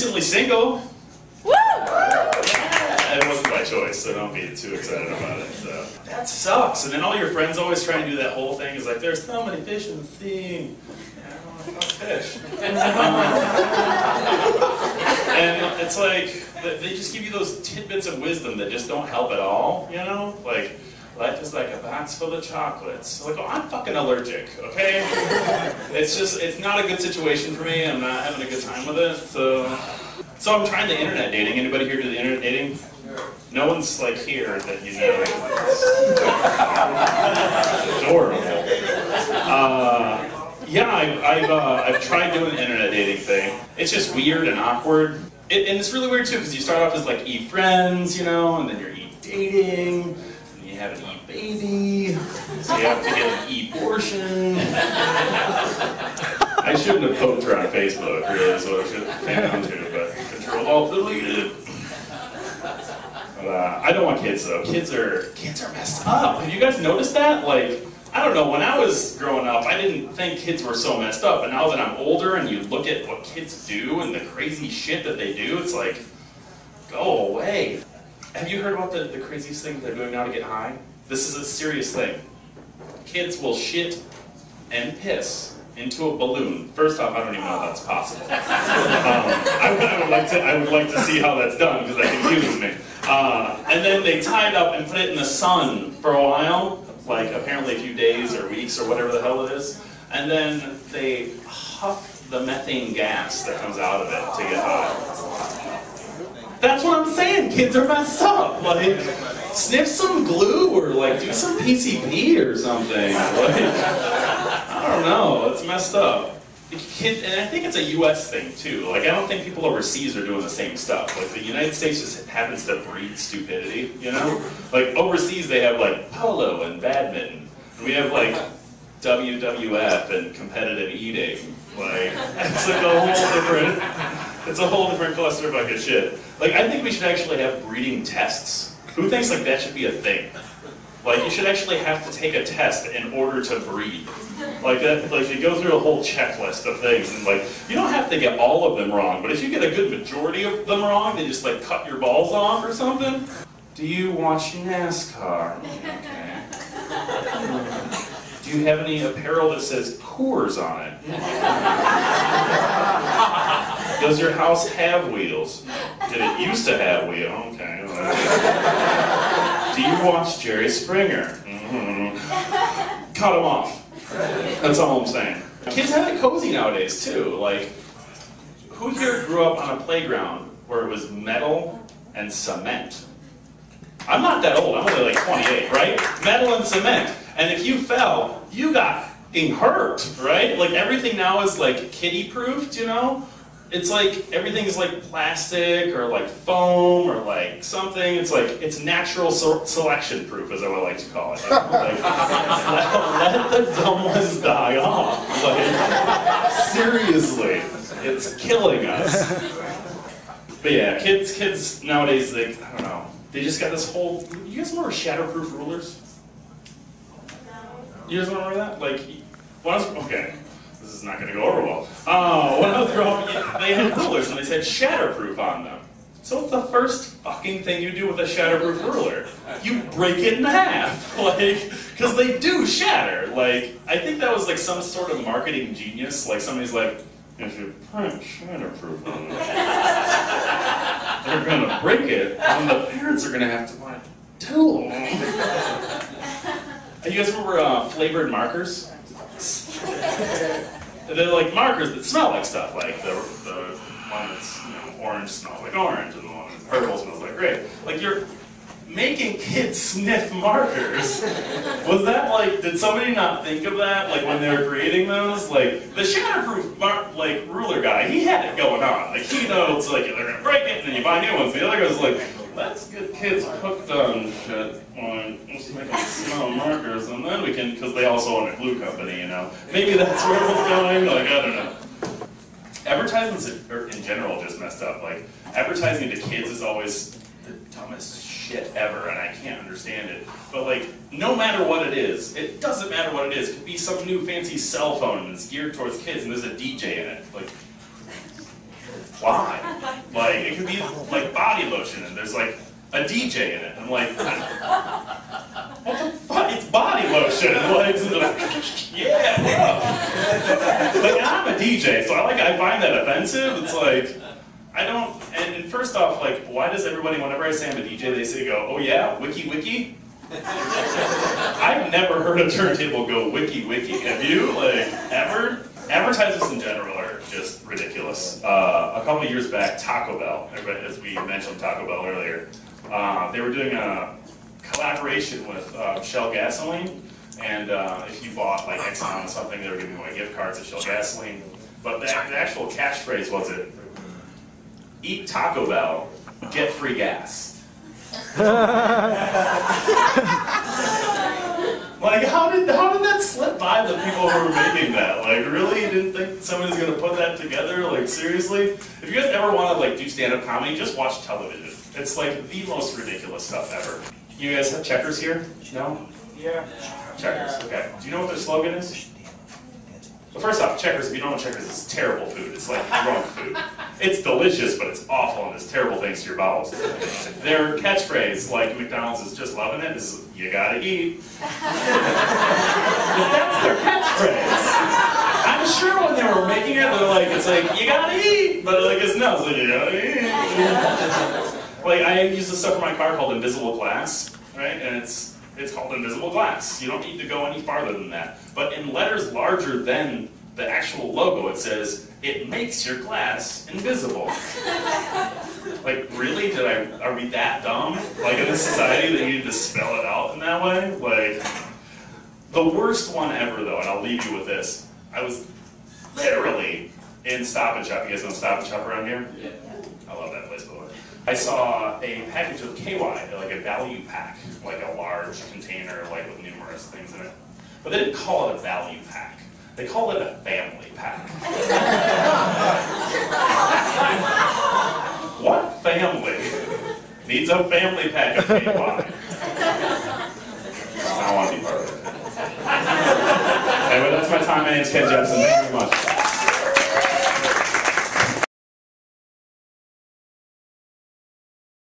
recently single. Woo! Yeah, it wasn't by choice, so don't be too excited about it. So. That sucks. And then all your friends always try and do that whole thing. Is like, there's so many fish in the sea. Yeah, I don't want to fish. And it's like, they just give you those tidbits of wisdom that just don't help at all, you know? Like, life is like a box full of chocolates. Like, oh, I'm fucking allergic, okay? It's not a good situation for me. I'm not having a good time with it, So I'm trying the internet dating. Anybody here do the internet dating? No one's like here that you know. It's adorable. Yeah, I've tried doing the internet dating thing. It's just weird and awkward. And it's really weird too, because you start off as like e-friends, you know, and then you're e-dating. You have an e-baby, so you have to get an e-portion. I shouldn't have poked her on Facebook, really, is what I should have came down to, but Control-Alt-Deleted. But I don't want kids, though. Kids are messed up. Have you guys noticed that? Like, I don't know, when I was growing up, I didn't think kids were so messed up, but now that I'm older and you look at what kids do and the crazy shit that they do, it's like, go away. Have you heard about the craziest thing they're doing now to get high? This is a serious thing. Kids will shit and piss into a balloon. First off, I don't even know if that's possible. I would like to see how that's done, because that confuses me. And then they tie it up and put it in the sun for a while, like apparently a few days or weeks or whatever the hell it is. And then they huff the methane gas that comes out of it to get high. That's what I'm saying, kids are messed up. Like, sniff some glue or like do some PCP or something. Like, I don't know, it's messed up. And I think it's a US thing too. Like, I don't think people overseas are doing the same stuff. Like, the United States just happens to breed stupidity, you know? Like, overseas they have like polo and badminton. And we have like WWF and competitive eating. Like, it's like a whole different clusterfuck of shit. Like, I think we should actually have breeding tests. Who thinks like that should be a thing? Like, you should actually have to take a test in order to breed. Like that, like you go through a whole checklist of things, and like, you don't have to get all of them wrong, but if you get a good majority of them wrong, they just like cut your balls off or something. Do you watch NASCAR? Okay. Do you have any apparel that says Coors on it? Does your house have wheels? Did it used to have wheels? Okay. Do you watch Jerry Springer? Mm-hmm. Cut them off. That's all I'm saying. Kids have it cozy nowadays too. Like, who here grew up on a playground where it was metal and cement? I'm not that old, I'm only like 28, right? Metal and cement. And if you fell, you got hurt, right? Like, everything now is like kiddie-proofed, you know? It's like, everything is like plastic or like foam or like something. It's like, it's natural selection proof, is what I like to call it. You know? Like, let the dumb ones die off. Like, seriously, it's killing us. But yeah, kids nowadays, like, I don't know. They just got this whole, you guys remember shatterproof rulers? You guys remember that? Like, when I was, okay. This is not going to go over well. When I was growing up, they had rulers and they said shatterproof on them. So what's the first fucking thing you do with a shatterproof ruler? You break it in half, like, because they do shatter. Like, I think that was like some sort of marketing genius. Like, somebody's like, if you print shatterproof on it, they're going to break it, and the parents are going to have to buy two. You guys remember flavored markers? They're like markers that smell like stuff, like the one that's, you know, orange smells like orange, and the one that's purple smells like grape. Like, you're making kids sniff markers. Was that like, did somebody not think of that, like, when they were creating those? Like, the shatterproof like ruler guy, he had it going on. Like, he knows, like, they're gonna break it, and then you buy new ones. The other guy's like, let's get kids hooked on shit. Let's make them smell markers, and then we can, because they also own a glue company, you know. Maybe that's where it was going, like, I don't know. Advertisements in general just messed up. Like, advertising to kids is always the dumbest shit ever, and I can't understand it. But like, no matter what it is, it doesn't matter what it is. It could be some new fancy cell phone that's geared towards kids, and there's a DJ in it. Like, Why? Like, it could be like body lotion, and there's like a DJ in it. I'm like, what the fuck? It's body lotion. Like, yeah, bro. Like, I'm a DJ, so I find that offensive. It's like, I don't, and first off, like, why does everybody, whenever I say I'm a DJ, they say, oh yeah, wiki wiki? I've never heard a turntable go wiki wiki. Have you? Like, ever? Advertisers in general are just ridiculous. A couple years back, Taco Bell, as we mentioned Taco Bell earlier, they were doing a collaboration with Shell Gasoline, and if you bought like X amount of something, they were giving away gift cards to Shell Gasoline. But the actual catchphrase was eat Taco Bell, get free gas. Like, how did that slip by the people who were making that? Like, really? You didn't think somebody's gonna put that together? Like, seriously? If you guys ever want to like do stand-up comedy, just watch television. It's like the most ridiculous stuff ever. You guys have Checkers here? No? Yeah. Checkers, okay. Do you know what their slogan is? Well, first off, Checkers, if you don't know Checkers, it's terrible food. It's like drunk food. It's delicious, but it's awful and does terrible things to your bowels. Their catchphrase, like McDonald's is just loving it, is, you gotta eat. But that's their catchphrase. I'm sure when they were making it, they're like, it's like, you gotta eat. But like, it's no, it's like, you gotta eat. Like, I use this stuff in my car called invisible glass, right? And it's called invisible glass. You don't need to go any farther than that. But in letters larger than the actual logo, it says, it makes your glass invisible. Like, really? Are we that dumb? Like, in a society that you need to spell it out in that way? Like, the worst one ever, though, and I'll leave you with this. I was literally in Stop and Shop. You guys know Stop and Shop around here? Yeah. I love that place, by the way. I saw a package of KY, like a value pack, like a large container, like with numerous things in it. But they didn't call it a value pack. They called it a family pack. What family needs a family pack of KY? I don't want to be part of it. Anyway, that's my time. My name's Ken Jepsen. Thank you very much.